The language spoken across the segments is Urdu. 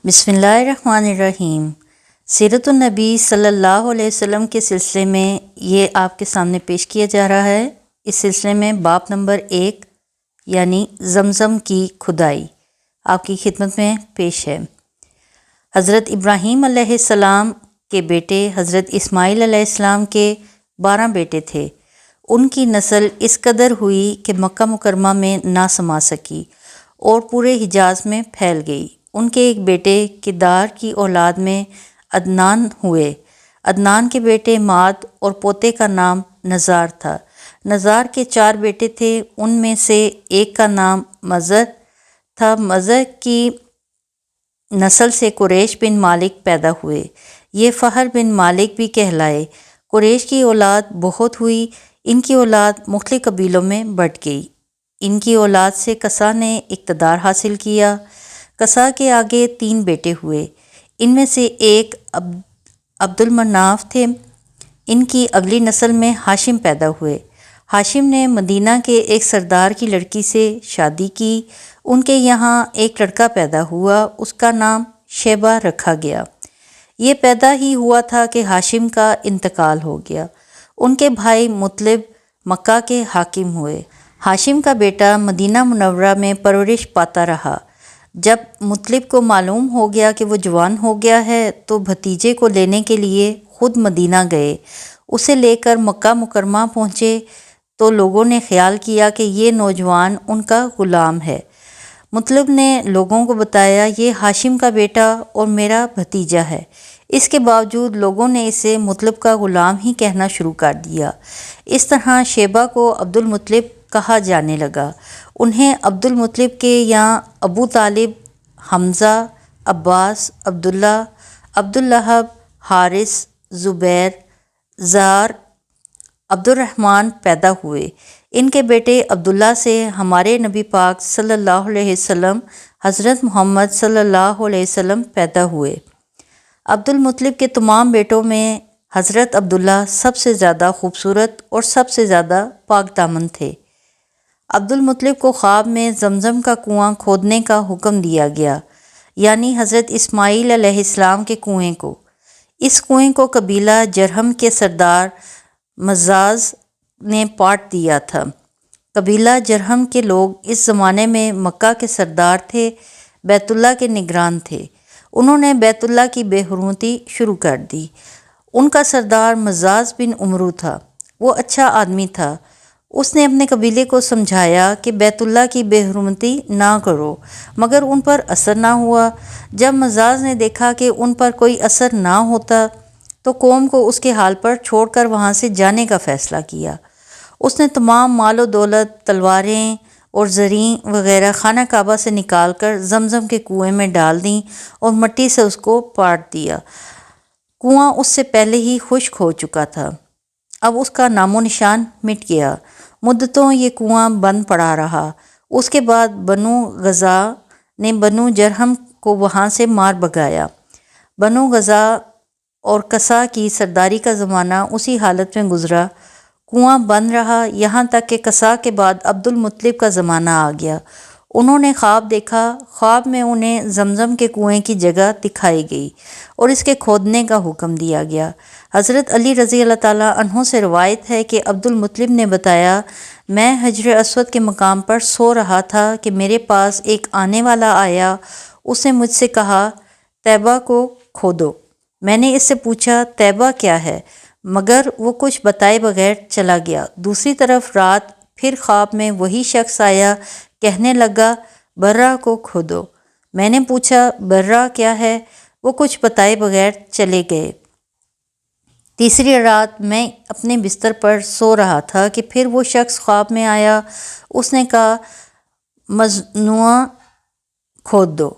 بسم اللہ الرحمن الرحیم۔ سیرت النبی صلی اللہ علیہ وسلم کے سلسلے میں یہ آپ کے سامنے پیش کیا جا رہا ہے۔ اس سلسلے میں باب نمبر 1 یعنی زمزم کی کھدائی آپ کی خدمت میں پیش ہے۔ حضرت ابراہیم علیہ السلام کے بیٹے حضرت اسماعیل علیہ السلام کے 12 بیٹے تھے۔ ان کی نسل اس قدر ہوئی کہ مکہ مکرمہ میں نہ سما سکی اور پورے حجاز میں پھیل گئی۔ ان کے ایک بیٹے کدار کی اولاد میں عدنان ہوئے۔ عدنان کے بیٹے ماد اور پوتے کا نام نزار تھا۔ نزار کے 4 بیٹے تھے، ان میں سے ایک کا نام مضر تھا۔ مضر کی نسل سے قریش بن مالک پیدا ہوئے، یہ فہر بن مالک بھی کہلائے۔ قریش کی اولاد بہت ہوئی، ان کی اولاد مختلف قبیلوں میں بٹ گئی۔ ان کی اولاد سے کسا نے اقتدار حاصل کیا۔ کسا کے آگے 3 بیٹے ہوئے، ان میں سے ایک عبد المناف تھے۔ ان کی اگلی نسل میں ہاشم پیدا ہوئے۔ ہاشم نے مدینہ کے ایک سردار کی لڑکی سے شادی کی۔ ان کے یہاں ایک لڑکا پیدا ہوا، اس کا نام شیبہ رکھا گیا۔ یہ پیدا ہی ہوا تھا کہ ہاشم کا انتقال ہو گیا۔ ان کے بھائی مطلب مکہ کے حاکم ہوئے۔ ہاشم کا بیٹا مدینہ منورہ میں پرورش پاتا رہا۔ جب مطلب کو معلوم ہو گیا کہ وہ جوان ہو گیا ہے تو بھتیجے کو لینے کے لیے خود مدینہ گئے۔ اسے لے کر مکہ مکرمہ پہنچے تو لوگوں نے خیال کیا کہ یہ نوجوان ان کا غلام ہے۔ مطلب نے لوگوں کو بتایا یہ ہاشم کا بیٹا اور میرا بھتیجا ہے۔ اس کے باوجود لوگوں نے اسے مطلب کا غلام ہی کہنا شروع کر دیا۔ اس طرح شیبہ کو عبد المطلب کہا جانے لگا۔ انہیں عبد المطلب کے یہاں ابو طالب، حمزہ، عباس، عبداللہ، عبداللہب، حارث، زبیر، زار، عبد الرحمن پیدا ہوئے۔ ان کے بیٹے عبداللہ سے ہمارے نبی پاک صلی اللہ علیہ وسلم حضرت محمد صلی اللہ علیہ وسلم پیدا ہوئے۔ عبد المطلب کے تمام بیٹوں میں حضرت عبداللہ سب سے زیادہ خوبصورت اور سب سے زیادہ پاک دامن تھے۔ عبد المطلب کو خواب میں زمزم کا کنواں کھودنے کا حکم دیا گیا، یعنی حضرت اسماعیل علیہ السلام کے کنویں کو۔ اس کنویں کو قبیلہ جرہم کے سردار مزاز نے پاٹ دیا تھا۔ قبیلہ جرہم کے لوگ اس زمانے میں مکہ کے سردار تھے، بیت اللہ کے نگران تھے۔ انہوں نے بیت اللہ کی بے حرمتی شروع کر دی۔ ان کا سردار مزاز بن عمرو تھا۔ وہ اچھا آدمی تھا۔ اس نے اپنے قبیلے کو سمجھایا کہ بیت اللہ کی بے حرمتی نہ کرو، مگر ان پر اثر نہ ہوا۔ جب مزاز نے دیکھا کہ ان پر کوئی اثر نہ ہوتا تو قوم کو اس کے حال پر چھوڑ کر وہاں سے جانے کا فیصلہ کیا۔ اس نے تمام مال و دولت، تلواریں اور زریں وغیرہ خانہ کعبہ سے نکال کر زمزم کے کنویں میں ڈال دیں اور مٹی سے اس کو پاٹ دیا۔ کنواں اس سے پہلے ہی خشک ہو چکا تھا، اب اس کا نام و نشان مٹ گیا۔ مدتوں یہ کنواں بند پڑا رہا۔ اس کے بعد بنو غزا نے بنو جرہم کو وہاں سے مار بھگایا۔ بنو غزا اور کسا کی سرداری کا زمانہ اسی حالت میں گزرا۔ کنواں بند رہا یہاں تک کہ کسا کے بعد عبد المطلب کا زمانہ آ گیا۔ انہوں نے خواب دیکھا۔ خواب میں انہیں زمزم کے کنویں کی جگہ دکھائی گئی اور اس کے کھودنے کا حکم دیا گیا۔ حضرت علی رضی اللہ تعالیٰ عنہ سے روایت ہے کہ عبد المطلب نے بتایا، میں حجر اسود کے مقام پر سو رہا تھا کہ میرے پاس ایک آنے والا آیا۔ اس نے مجھ سے کہا طیبہ کو کھودو۔ میں نے اس سے پوچھا طیبہ کیا ہے، مگر وہ کچھ بتائے بغیر چلا گیا۔ دوسری طرف رات پھر خواب میں وہی شخص آیا، کہنے لگا برہ کو کھودو۔ میں نے پوچھا برہ کیا ہے، وہ کچھ بتائے بغیر چلے گئے۔ تیسری رات میں اپنے بستر پر سو رہا تھا کہ پھر وہ شخص خواب میں آیا۔ اس نے کہا مظنونہ کھود دو۔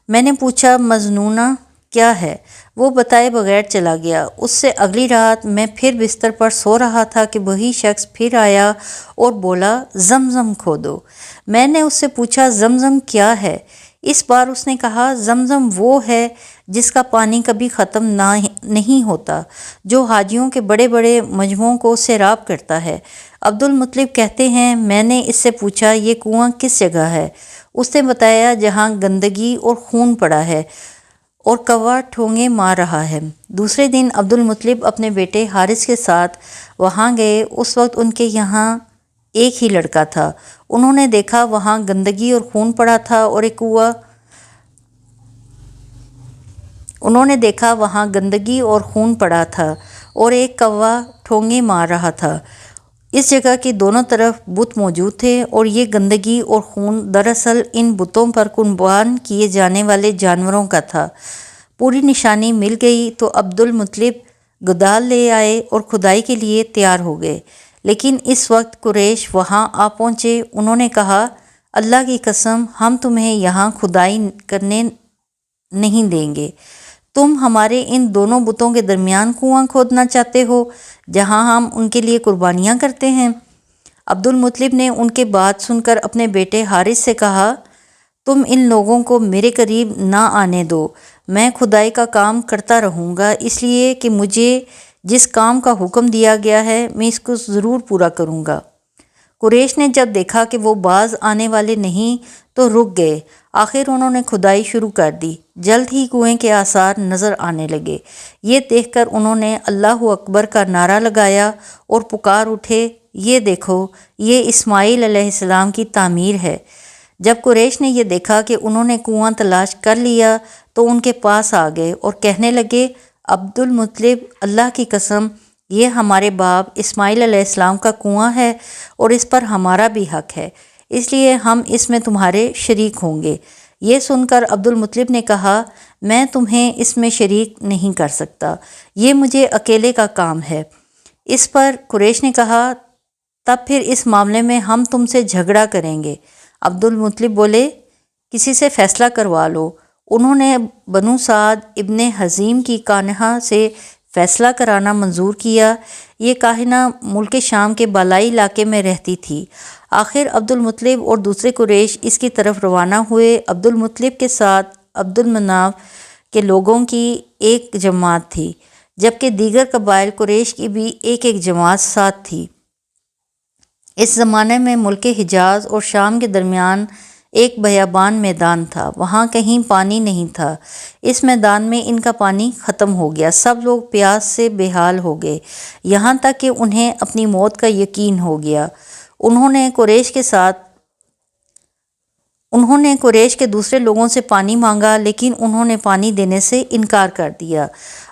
میں نے پوچھا مظنونہ کیا ہے، وہ بتائے بغیر چلا گیا۔ اس سے اگلی رات میں پھر بستر پر سو رہا تھا کہ وہی شخص پھر آیا اور بولا زمزم کھودو۔ میں نے اس سے پوچھا زمزم کیا ہے۔ اس بار اس نے کہا زمزم وہ ہے جس کا پانی کبھی ختم نہیں ہوتا، جو حاجیوں کے بڑے بڑے مجمعوں کو سیراب کرتا ہے۔ عبد المطلب کہتے ہیں میں نے اس سے پوچھا یہ کنواں کس جگہ ہے۔ اس نے بتایا جہاں گندگی اور خون پڑا ہے۔ اور کوا ٹھونگے مار رہا ہے۔ دوسرے دن عبد المطلب اپنے بیٹے حارث کے ساتھ وہاں گئے۔ اس وقت ان کے یہاں ایک ہی لڑکا تھا۔ انہوں نے دیکھا وہاں گندگی اور خون پڑا تھا اور ایک کوا ٹھونگے مار رہا تھا۔ اس جگہ کے دونوں طرف بت موجود تھے اور یہ گندگی اور خون دراصل ان بتوں پر قربان کیے جانے والے جانوروں کا تھا۔ پوری نشانی مل گئی تو عبد المطلب گدال لے آئے اور کھدائی کے لیے تیار ہو گئے، لیکن اس وقت قریش وہاں آ پہنچے۔ انہوں نے کہا، اللہ کی قسم ہم تمہیں یہاں کھدائی کرنے نہیں دیں گے۔ تم ہمارے ان دونوں بتوں کے درمیان کنواں کھودنا چاہتے ہو جہاں ہم ان کے لیے قربانیاں کرتے ہیں؟ عبد المطلب نے ان کے بات سن کر اپنے بیٹے حارث سے کہا، تم ان لوگوں کو میرے قریب نہ آنے دو، میں کھدائی کا کام کرتا رہوں گا، اس لیے کہ مجھے جس کام کا حکم دیا گیا ہے میں اس کو ضرور پورا کروں گا۔ قریش نے جب دیکھا کہ وہ باز آنے والے نہیں تو رک گئے۔ آخر انہوں نے کھدائی شروع کر دی۔ جلد ہی کنویں کے آثار نظر آنے لگے۔ یہ دیکھ کر انہوں نے اللہ اکبر کا نعرہ لگایا اور پکار اٹھے، یہ دیکھو، یہ اسماعیل علیہ السلام کی تعمیر ہے۔ جب قریش نے یہ دیکھا کہ انہوں نے کنواں تلاش کر لیا تو ان کے پاس آ گئے اور کہنے لگے، عبد المطلب، اللہ کی قسم یہ ہمارے باپ اسماعیل علیہ السلام کا کنواں ہے اور اس پر ہمارا بھی حق ہے، اس لیے ہم اس میں تمہارے شریک ہوں گے۔ یہ سن کر عبد المطلب نے کہا، میں تمہیں اس میں شریک نہیں کر سکتا، یہ مجھے اکیلے کا کام ہے۔ اس پر قریش نے کہا، تب پھر اس معاملے میں ہم تم سے جھگڑا کریں گے۔ عبد المطلب بولے، کسی سے فیصلہ کروا لو۔ انہوں نے بنو سعد ابن حزیم کی کاہنہ سے فیصلہ کرانا منظور کیا۔ یہ کاہنہ ملک شام کے بالائی علاقے میں رہتی تھی۔ آخر عبد المطلب اور دوسرے قریش اس کی طرف روانہ ہوئے۔ عبد المطلب کے ساتھ عبد المناف کے لوگوں کی ایک جماعت تھی، جبکہ دیگر قبائل قریش کی بھی ایک جماعت ساتھ تھی۔ اس زمانے میں ملک حجاز اور شام کے درمیان ایک بیابان میدان تھا، وہاں کہیں پانی نہیں تھا۔ اس میدان میں ان کا پانی ختم ہو گیا، سب لوگ پیاس سے بے حال ہو گئے، یہاں تک کہ انہیں اپنی موت کا یقین ہو گیا۔ انہوں نے قریش کے دوسرے لوگوں سے پانی مانگا، لیکن انہوں نے پانی دینے سے انکار کر دیا۔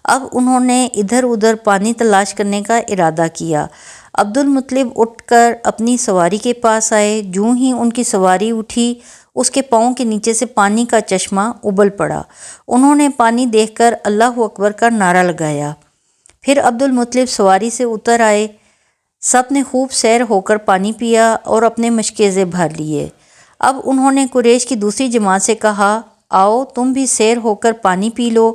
اب انہوں نے ادھر ادھر پانی تلاش کرنے کا ارادہ کیا۔ عبد المطلب اٹھ کر اپنی سواری کے پاس آئے۔ جوں ہی ان کی سواری اٹھی، اس کے پاؤں کے نیچے سے پانی کا چشمہ ابل پڑا۔ انہوں نے پانی دیکھ کر اللہ اکبر کا نعرہ لگایا۔ پھر عبد المطلب سواری سے اتر آئے۔ سب نے خوب سیر ہو کر پانی پیا اور اپنے مشکیزے بھر لیے۔ اب انہوں نے قریش کی دوسری جماعت سے کہا، آؤ تم بھی سیر ہو کر پانی پی لو۔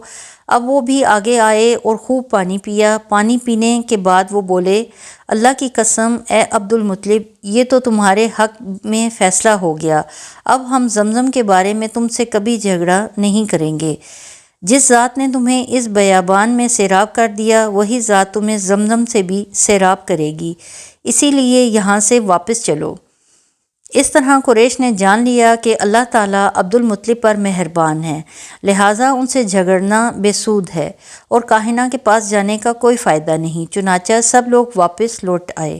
اب وہ بھی آگے آئے اور خوب پانی پیا۔ پانی پینے کے بعد وہ بولے، اللہ کی قسم اے عبد المطلب، یہ تو تمہارے حق میں فیصلہ ہو گیا، اب ہم زمزم کے بارے میں تم سے کبھی جھگڑا نہیں کریں گے۔ جس ذات نے تمہیں اس بیابان میں سیراب کر دیا، وہی ذات تمہیں زمزم سے بھی سیراب کرے گی، اسی لیے یہاں سے واپس چلو۔ اس طرح قریش نے جان لیا کہ اللہ تعالیٰ عبد المطلب پر مہربان ہے، لہٰذا ان سے جھگڑنا بے سود ہے اور کاہنہ کے پاس جانے کا کوئی فائدہ نہیں۔ چنانچہ سب لوگ واپس لوٹ آئے۔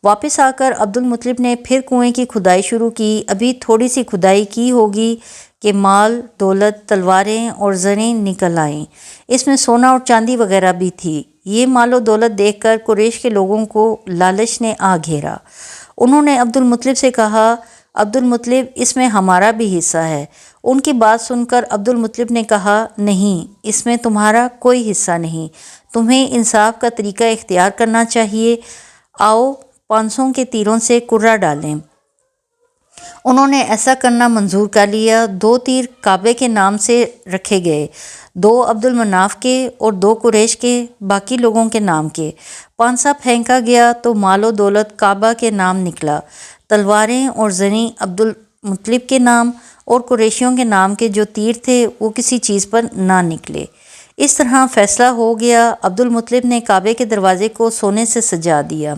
واپس آ کر عبد المطلب نے پھر کنویں کی کھدائی شروع کی۔ ابھی تھوڑی سی کھدائی کی ہوگی کہ مال، دولت، تلواریں اور زریں نکل آئیں۔ اس میں سونا اور چاندی وغیرہ بھی تھی۔ یہ مال و دولت دیکھ کر قریش کے لوگوں کو لالچ نے آ گھیرا۔ انہوں نے عبد المطلب سے کہا، عبد المطلب، اس میں ہمارا بھی حصہ ہے۔ ان کی بات سن کر عبد المطلب نے کہا، نہیں، اس میں تمہارا کوئی حصہ نہیں، تمہیں انصاف کا طریقہ اختیار کرنا چاہیے۔ آؤ 500 کے تیروں سے کرہ ڈالیں۔ انہوں نے ایسا کرنا منظور کر لیا۔ 2 تیر کعبے کے نام سے رکھے گئے، 2 عبد المناف کے اور 2 قریش کے، باقی لوگوں کے نام کے۔ پانسا پھینکا گیا تو مال و دولت کعبہ کے نام نکلا، تلواریں اور زریں عبد المطلب کے نام، اور قریشیوں کے نام کے جو تیر تھے وہ کسی چیز پر نہ نکلے۔ اس طرح فیصلہ ہو گیا۔ عبد المطلب نے کعبے کے دروازے کو سونے سے سجا دیا۔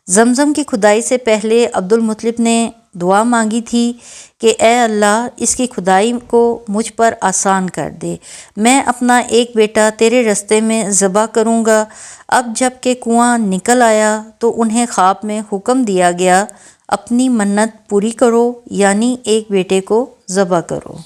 زمزم کی کھدائی سے پہلے عبد المطلب نے دعا مانگی تھی کہ اے اللہ اس کی کھدائی کو مجھ پر آسان کر دے، میں اپنا ایک بیٹا تیرے رستے میں ذبح کروں گا۔ اب جب کہ کنواں نکل آیا تو انہیں خواب میں حکم دیا گیا اپنی منت پوری کرو، یعنی ایک بیٹے کو ذبح کرو۔